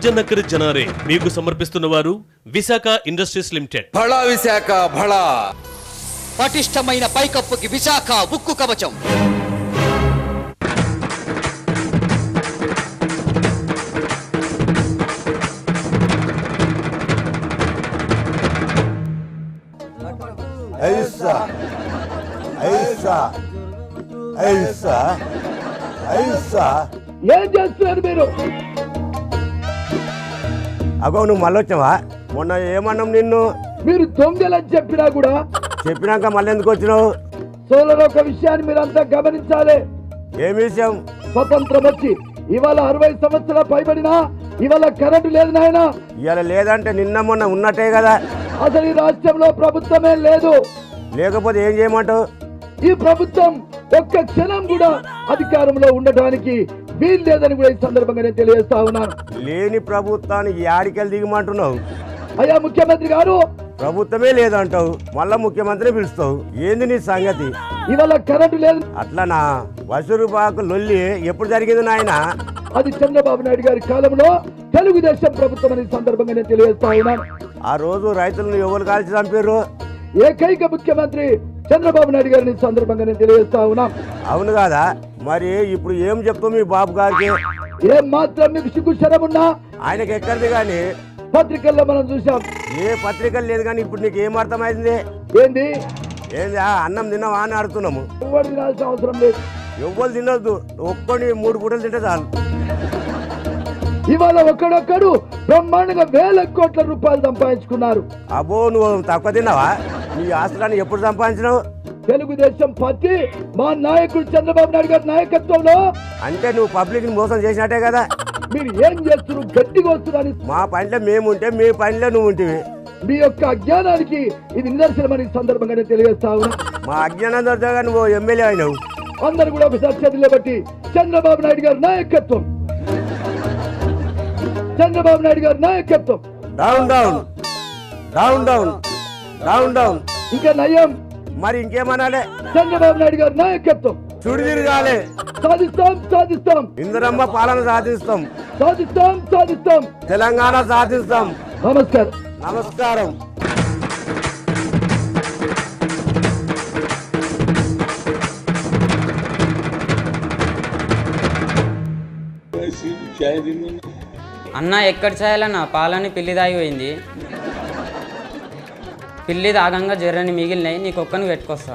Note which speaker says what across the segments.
Speaker 1: జనకర్ జనారే మీకు సమర్పిస్తున్న వారు విశాఖ ఇండస్ట్రీస్ లిమిటెడ్.
Speaker 2: భళా విశాఖ భళా.
Speaker 3: పటిష్టమైన పైకప్పుకి విశాఖ ఉక్కు కవచం.
Speaker 4: ఐసా ఐసా ఐసా ఐసా
Speaker 5: ఏం చేస్తున్నారు మీరు?
Speaker 4: అగో నువ్వు మళ్ళీ వచ్చావా? మొన్న ఏమన్నాం నిన్ను?
Speaker 5: మీరు దొంగలని చెప్పినా కూడా
Speaker 4: చెప్పినాక మళ్ళీ ఎందుకు వచ్చినావు?
Speaker 5: సోలర్ ఒక విషయాన్ని మీరంతా గమనించాలి.
Speaker 4: ఏం విషయం?
Speaker 5: స్వతంత్రం వచ్చి ఇవాళ 60 సంవత్సరాల పైబడినా ఇవాళ కరెంటు లేదు నాయన.
Speaker 4: ఇవాళ లేదంటే నిన్న మొన్న ఉన్నట్టే కదా.
Speaker 5: అసలు ఈ రాష్ట్రంలో ప్రభుత్వమే లేదు.
Speaker 4: లేకపోతే ఏం చేయమంటావు?
Speaker 5: ఈ ప్రభుత్వం ఒక్క క్షణం కూడా అధికారంలో ఉండడానికి వీలు లేదని కూడా ఈ సందర్భంగా నేను తెలియజేస్తా ఉన్నాను.
Speaker 4: లేని ప్రభుత్వానికి యాడికెళ్ళి దిగమంటున్నావు?
Speaker 5: అయ్యా ముఖ్యమంత్రి గారు,
Speaker 4: ప్రభుత్వమే లేదంటావు, మళ్ళా ముఖ్యమంత్రిని పిలుస్తావు. ఏంది నీ సంగతి?
Speaker 5: ఇవాళ కరెంటు లేదు.
Speaker 4: అట్లనా? వసూరుబాకు లొల్లి ఎప్పుడు జరిగింది నాయన?
Speaker 5: అది చంద్రబాబు నాయుడు గారి కాలంలో తెలుగుదేశం ప్రభుత్వం అనే సందర్భంగా నేను తెలియజేస్తా ఉన్నాను.
Speaker 4: ఆ రోజు రైతులను ఎవరు కాల్చి చంపారు?
Speaker 5: ఏకైక ముఖ్యమంత్రి చంద్రబాబు నాయుడు గారిని సందర్భంగా నేను తెలియజేస్తా ఉన్నాం.
Speaker 4: అవును కాదా? మరి ఇప్పుడు ఏం చెప్తావు మీ బాబు గారికి?
Speaker 5: ఏం మాత్రం మీకు సిగ్గు శరమున్నా?
Speaker 4: ఆయనకి ఎక్కడిది కానీ
Speaker 5: పత్రికల్లో మనం చూసాం.
Speaker 4: ఏ పత్రికలు లేదు కానీ ఇప్పుడు నీకు ఏం అర్థమైంది?
Speaker 5: ఏంది
Speaker 4: ఏంది? అన్నం తిన్నావా అని అడుగుతున్నాము.
Speaker 5: ఎవరు తినాల్సిన అవసరం లేదు.
Speaker 4: ఎవ్వరు తినొద్దు, ఒక్కని 3 పూటలు తింటే చాలు.
Speaker 5: ఇవాళ ఒక్కడొక్కడు బ్రహ్మాండంగా 1000 కోట్ల రూపాయలు సంపాదించుకున్నారు.
Speaker 4: అబ్బో, నువ్వు తక్కువ తిన్నావా? నీ ఆస్తులని ఎప్పుడు సంపాదించినావు?
Speaker 5: తెలుగుదేశం పార్టీ మా నాయకుడు చంద్రబాబు నాయుడు గారి నాయకత్వంలో.
Speaker 4: అంటే నువ్వు పబ్లిక్ ని మోసం చేసినట్టే కదా.
Speaker 5: మీరు ఏం చేస్తున్నారు? గట్టిగా వస్తున్నారని
Speaker 4: మా పనిలో మేము ఉంటే మీ పనిలో నువ్వు ఉంటివి.
Speaker 5: మీ యొక్క అజ్ఞానానికి ఇది నిదర్శనమని సందర్భంగా నేను తెలియజేస్తా ఉన్నా.
Speaker 4: మా అజ్ఞానం దొరకగా నువ్వు ఎమ్మెల్యే అయినావు.
Speaker 5: అందరు కూడా ఒకసారి చేతులు బట్టి చంద్రబాబు నాయుడు గారి నాయకత్వం, చంద్రబాబు నాయుడు గారి నాయకత్వం.
Speaker 4: Down down down down down down.
Speaker 5: ఇంకా నయం.
Speaker 4: మరి ఇంకేమనాలే?
Speaker 5: చంద్రబాబు నాయుడు గారి నాయకత్వం.
Speaker 4: చుడి తిరగాలి.
Speaker 5: సాధిస్తాం సాధిస్తాం.
Speaker 4: ఇందిరమ్మ పాలన సాధిస్తాం.
Speaker 5: సాధిస్తాం సాధిస్తాం.
Speaker 4: తెలంగాణ సాధిస్తాం.
Speaker 5: నమస్కారం.
Speaker 4: నమస్కారం.
Speaker 6: అన్న ఎక్కడ చేయాలన్నా పాలని పిల్లి తాగిపోయింది. పిల్లి తాగంగా జర్రని మిగిలినాయి, నీకు ఒక్కని పెట్టుకొస్తా.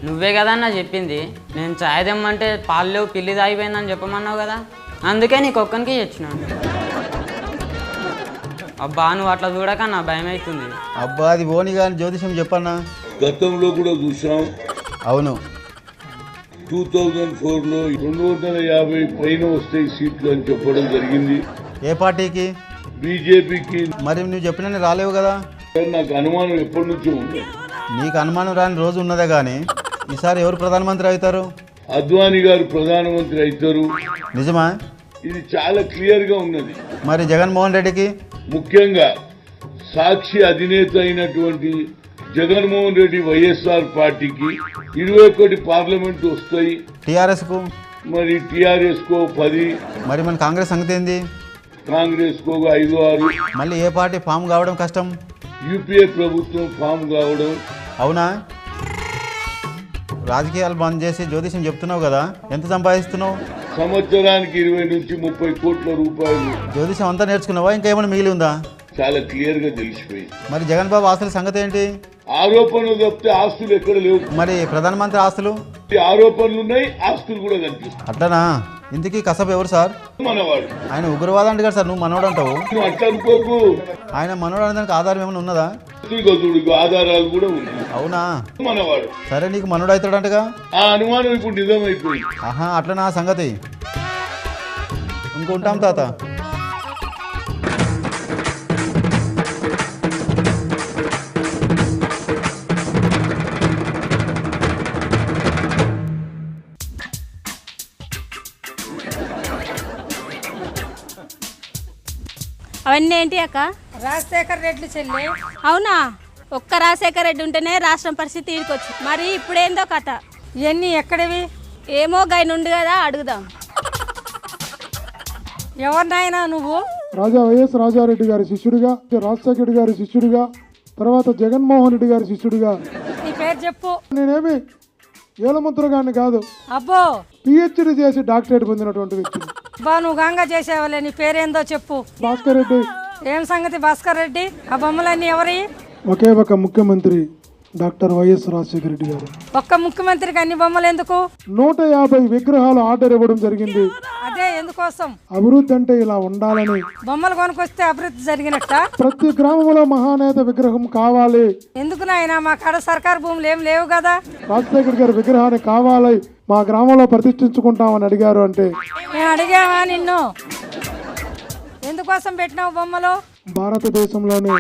Speaker 6: నువ్వే కదా అన్న చెప్పింది, నేను చాయ్ తెమ్మంటే పాలు లేవు పిల్లి తాగిపోయిందని చెప్పమన్నావు కదా, అందుకే నీకు ఒక్కనికి తెచ్చినాను. అబ్బా నువ్వు అట్లా చూడక నా భయం అవుతుంది.
Speaker 7: అబ్బా అది పోనీ కానీ జ్యోతిషం చెప్పన్నా.
Speaker 8: గతంలో కూడా చూసాం.
Speaker 7: అవును,
Speaker 8: 2004లో 250 పైన వస్తాయి సీట్లు అని చెప్పడం జరిగింది.
Speaker 7: ఏ పార్టీకి?
Speaker 8: బీజేపీకి.
Speaker 7: మరి నువ్వు చెప్పిన రాలేవు కదా.
Speaker 8: నాకు అనుమానం ఎప్పటి నుంచో ఉంది.
Speaker 7: నీకు అనుమానం రాని రోజు ఉన్నదే కానీ ఈసారి ఎవరు ప్రధానమంత్రి అవుతారు?
Speaker 8: అద్వానీ గారు ప్రధానమంత్రి అవుతారు.
Speaker 7: నిజమా?
Speaker 8: ఇది చాలా క్లియర్ గా ఉన్నది.
Speaker 7: మరి జగన్మోహన్ రెడ్డికి?
Speaker 8: ముఖ్యంగా సాక్షి అధినేత అయినటువంటి జగన్మోహన్ రెడ్డి వైఎస్ఆర్ పార్టీకి 21 పార్లమెంట్ వస్తాయి.
Speaker 7: టీఆర్ఎస్ కు?
Speaker 8: మరి టీఆర్ఎస్ కో 10.
Speaker 7: మరి మన కాంగ్రెస్ సంగతి ఏంది?
Speaker 8: కాంగ్రెస్ కో 5, 6.
Speaker 7: మళ్ళీ ఏ పార్టీ ఫామ్ కావడం కష్టం?
Speaker 8: యూపీఏ ప్రభుత్వం ఫామ్ కావడం.
Speaker 7: అవునా? రాజకీయాలు బంద్ చేసి జ్యోతిషం చెప్తున్నావు కదా, ఎంత సంపాదిస్తున్నావు?
Speaker 8: సంవత్సరానికి 20 నుంచి 30 కోట్ల రూపాయలు.
Speaker 7: జ్యోతిషం అంతా నేర్చుకున్నావా, ఇంకేమైనా మిగిలి ఉందా?
Speaker 8: చాలా క్లియర్ గా తెలిసిపోయింది.
Speaker 7: మరి జగన్ బాబు ఆస్తుల సంగతి ఏంటి?
Speaker 8: ఆరోపణలు తప్పితే ఆస్తులు ఎక్కడ లేవు.
Speaker 7: మరి ప్రధానమంత్రి ఆస్తులు?
Speaker 8: ఆరోపణలు ఉన్నాయి, ఆస్తులు కూడా కనిపిస్తాయి.
Speaker 7: అట్లనా? ఇంతకీ కసబ్ ఎవరు సార్?
Speaker 8: మనవాడు.
Speaker 7: ఆయన ఉగ్రవాదం అంటే కదా సార్, నువ్వు మనోడు అంటావు.
Speaker 8: నువ్వు అట్లా అనుకోకు.
Speaker 7: ఆయన మనోడు అనడానికి ఆధారం ఏమైనా ఉన్నదా?
Speaker 8: ఆధారాలు కూడా ఉన్నాయి.
Speaker 7: అవునా?
Speaker 8: మనవాడు.
Speaker 7: సరే, నీకు మనోడు అవుతాడంటగా.
Speaker 8: ఆ అనుమానం ఇప్పుడు నిజమైపోయింది.
Speaker 7: ఆహా, అట్లనా సంగతి? ఇంకొంటాం తాత.
Speaker 9: అవన్నీ ఏంటి అక్క?
Speaker 10: రాజశేఖర్ రెడ్డి చెల్లి.
Speaker 9: అవునా?
Speaker 2: ఒక్క రాజశేఖర రెడ్డి ఉంటేనే రాష్ట్రం పరిస్థితి ఈడుకొచ్చు. మరి ఇప్పుడేందో కథ.
Speaker 9: ఇవన్నీ ఎక్కడవి?
Speaker 2: ఏమో గైన్ ఉంది కదా, అడుగుదాం.
Speaker 9: ఎవరినైనా నువ్వు?
Speaker 5: రాజా వైఎస్ రాజారెడ్డి గారి శిష్యుడిగా, రాజశేఖర రెడ్డి గారి శిష్యుడిగా, తర్వాత జగన్మోహన్ రెడ్డి గారి శిష్యుడిగా.
Speaker 9: నీ పేరు చెప్పు.
Speaker 5: నేనేమి ఏలముద్రగాన్ని కాదు,
Speaker 9: అబ్బో
Speaker 5: పిహెచ్డి చేసి డాక్టరేట్ పొందినటువంటి వ్యక్తి.
Speaker 9: బా నువ్వు గంగా చేసేవాళ్ళే. నీ పేరేందో చెప్పు.
Speaker 5: భాస్కర్ రెడ్డి.
Speaker 9: ఏం సంగతి భాస్కర్ రెడ్డి? ఆ బొమ్మలన్నీ ఎవరి?
Speaker 5: ఒకే ఒక ముఖ్యమంత్రి డాక్టర్ వైఎస్ రాజశేఖర రెడ్డి గారు.
Speaker 9: ఒక్క ముఖ్యమంత్రికి అన్ని బొమ్మలు ఎందుకు?
Speaker 5: 150 విగ్రహాలు ఆర్డర్ ఇవ్వడం జరిగింది.
Speaker 9: అదే ఎందుకోసం?
Speaker 5: అభివృద్ధి అంటే ఇలా ఉండాలని.
Speaker 9: బొమ్మలు కొనుక్కొస్తే అభివృద్ధి జరిగినట్ట?
Speaker 5: ప్రతి గ్రామంలో మహానేత విగ్రహం కావాలి.
Speaker 9: ఎందుకు నాయనా, మా కాడ సర్కారు భూములు ఏం లేవు కదా.
Speaker 5: రాజశేఖర్ గారి విగ్రహాన్ని కావాలి, మా గ్రామంలో ప్రతిష్ఠించుకుంటామని అడిగారు. అంటే
Speaker 9: నేను అడిగావా నిన్ను? ఎందుకోసం పెట్టినావు బొమ్మలు?
Speaker 5: భారతదేశంలోని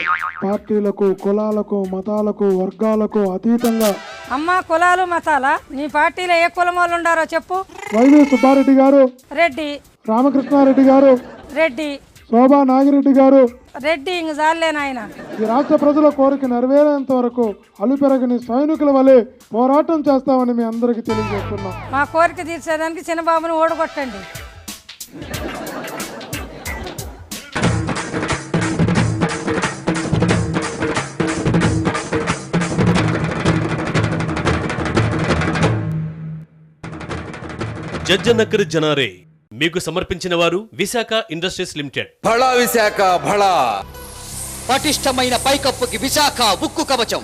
Speaker 5: పార్టీలకు, కులాలకు, మతాలకు, వర్గాలకు అతీతంగా.
Speaker 9: అమ్మ కులాలు మతాలా? నీ పార్టీలో ఏ కులం వాళ్ళు ఉండారో చెప్పు.
Speaker 5: వైవి సుబ్బారెడ్డి గారు,
Speaker 9: రెడ్డి.
Speaker 5: రామకృష్ణారెడ్డి గారు,
Speaker 9: రెడ్డి.
Speaker 5: శోభా నాగిరెడ్డి గారు.
Speaker 9: రెడ్డి ఇంక చాలే నాయన.
Speaker 5: ఈ రాష్ట్ర ప్రజల కోరిక నెరవేరేంత వరకు అలుపెరగని సైనికుల వలె పోరాటం చేస్తామని మీ అందరికీ తెలియజేస్తున్నాం.
Speaker 9: మా కోరిక తీర్చేదానికి చిన్నబాబుని ఓడగొట్టండి.
Speaker 1: జజ్జనకర్ జనారే మీకు సమర్పించిన వారు విశాఖ ఇండస్ట్రీస్ లిమిటెడ్.
Speaker 3: భళా విశాఖ భళా. పటిష్టమైన పైకప్పుకి విశాఖ ఉక్కు కవచం.